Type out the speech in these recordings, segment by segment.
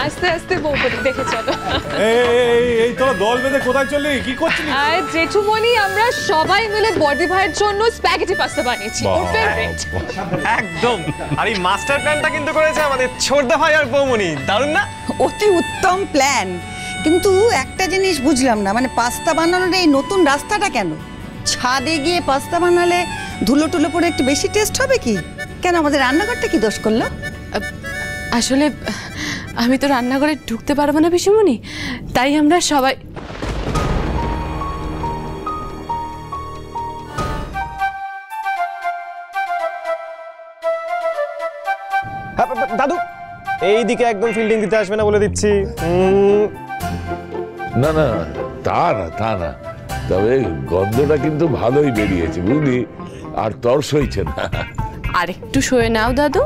আস্তে আস্তে বৌপতি দেখে চলো। এই তোরা দল বেঁধে কোথায় চললি, কি করছিস? জেঠুমনি আমরা সবাই মিলে বর্দি ভাইয়ের জন্য স্প্যাগেটি পাস্তা বানিয়েছি, ওর ফেভারিট। একদম। আর এই মাস্টার প্ল্যানটা কিন্তু করেছে আমাদের ছোটদা ভাই আর বৌমনি, দারুণ না? অতি উত্তম প্ল্যান, কিন্তু একটা জিনিস বুঝলাম না, মানে পাস্তা বানানোর এই নতুন রাস্তাটা কেন? ছাদে গিয়ে পাস্তা বানালে ধুলো টুলো পরে একটু বেশি টেস্ট হবে কি? কেন আমাদের রান্নাঘরটা কি দোষ করলো? আসলে আমি তো রান্নাঘরে ঢুকতে পারবো না পিসিমণি, তাই আমরা সবাই। দাদু এইদিকে একদম ফিল্ডিং দিতে আসবে না বলে দিচ্ছি। না না, তা না, তবে গন্ধটা কিন্তু ভালোই বেরিয়েছে বুঝলি, আর তর সইছে না। আর একটু সয়ে নাও দাদু,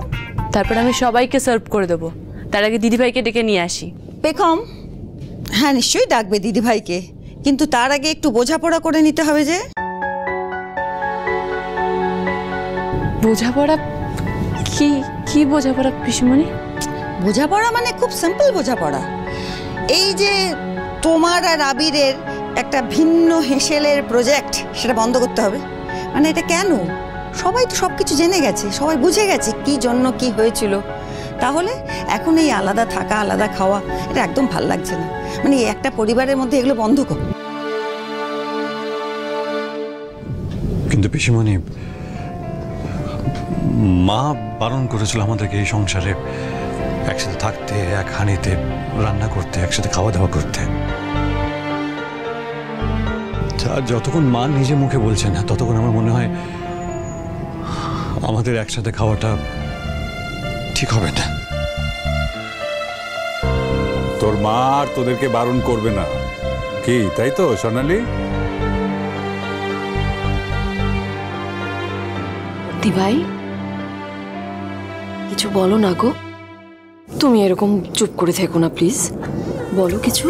তারপর আমি সবাইকে সার্ভ করে দেবো। তার আগে দিদিভাইকে ডেকে নিয়ে আসি। বেগম, হ্যাঁ নিশ্চয়ই ডাকবে দিদিভাইকে, কিন্তু তার আগে একটু বোঝাপড়া করে নিতে হবে। যে বোঝাপড়া? কি বোঝাপড়া পিসিমণি? বোঝাপড়া মানে খুব সিম্পল বোঝাপড়া। এই যে তোমার আর আবিরের একটা ভিন্ন হেসেলের প্রজেক্ট, সেটা বন্ধ করতে হবে। মানে এটা কেন? সবাই তো সবকিছু জেনে গেছে, সবাই বুঝে গেছে কি জন্য কি হয়েছিল। তাহলে এখন এই আলাদা থাকা, আলাদা খাওয়া, এটা একদম ভাল লাগছে না। মানে একটা পরিবারের মধ্যে এগুলো বন্ধ কর। কিন্তু পিসিমণি, মা বারণ করেছিল আমাদেরকে এই সংসারে একসাথে থাকতে, এক হাঁড়িতে রান্না করতে, একসাথে খাওয়া দাওয়া করতে। যতক্ষণ মা নিজে মুখে বলছে না, ততক্ষণ আমার মনে হয় আমাদের একসাথে খাওয়াটা ঠিক হবে না। তোর মা আর তোদেরকে বারণ করবে না কি, তাই তো সোনালি? দিভাই কিছু বলো না গো, তুমি এরকম চুপ করে থেকো না প্লিজ, বলো কিছু।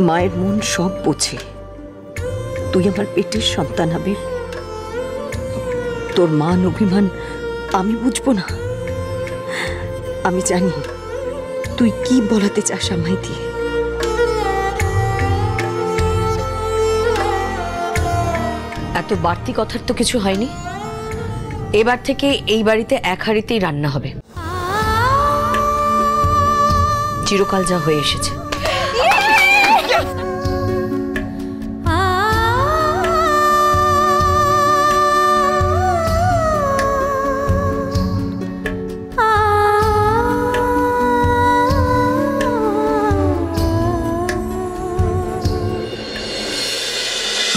মায়ের মন সব বোঝে, তুই আমার পেটের সন্তান আবির, তোর মান অভিমান আমি বুঝবো না? আমি জানি তুই কি বলাতে চাস আমায় দিয়ে। এত বাড়তি কথার তো কিছু হয়নি, এবার থেকে এই বাড়িতে এক হাঁড়িতেই রান্না হবে, চিরকাল যা হয়ে এসেছে।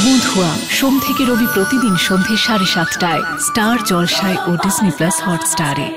বন্ধুয়া সোম থেকে রবি প্রতিদিন সন্ধ্যে 7:30টায় স্টার জলসায় ও ডিজনি প্লাস হটস্টারে।